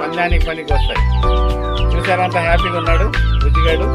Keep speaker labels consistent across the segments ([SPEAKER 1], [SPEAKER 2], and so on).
[SPEAKER 1] పందానికి పనికి వస్తాయి. చూసారా అంత హ్యాపీగా ఉన్నాడు బుజ్జిగాడు.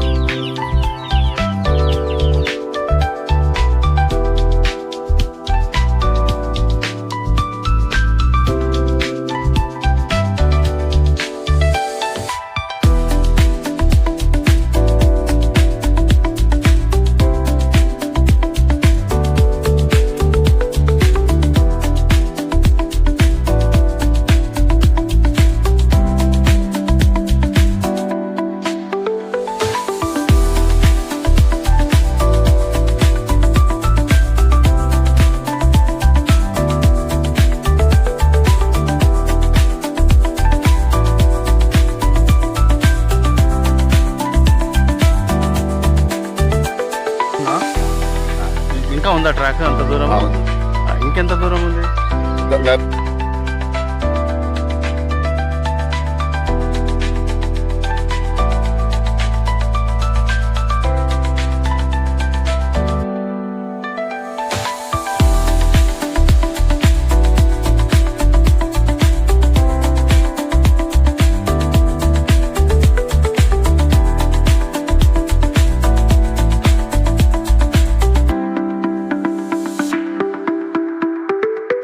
[SPEAKER 1] ఇంకా ఉందా ట్రాక్ అంత దూరం? ఇంకెంత దూరం ఉంది?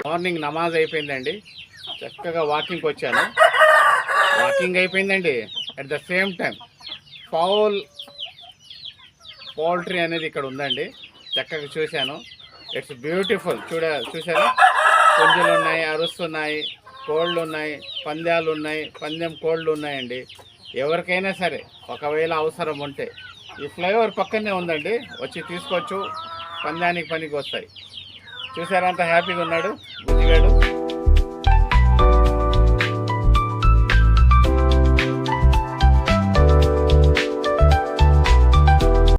[SPEAKER 1] మార్నింగ్ నమాజ్ అయిపోయిందండి, చక్కగా వాకింగ్కి వచ్చాను. వాకింగ్ అయిపోయిందండి. At the same time poultry అనేది ఇక్కడ ఉందండి. చక్కగా చూశాను. It's beautiful. చూసారా, పుంజులు ఉన్నాయి, అరుస్తున్నాయి, కోళ్ళు ఉన్నాయి, పందాలు ఉన్నాయి, పందెం కోళ్ళు ఉన్నాయండి. ఎవరికైనా సరే ఒకవేళ అవసరం ఉంటే ఈ ఫ్లైఓవర్ పక్కనే ఉందండి, వచ్చి తీసుకోవచ్చు. పందానికి పనికి వస్తాయి. చూసారా అంత హ్యాపీగా ఉన్నాడు బుజ్జిగాడు.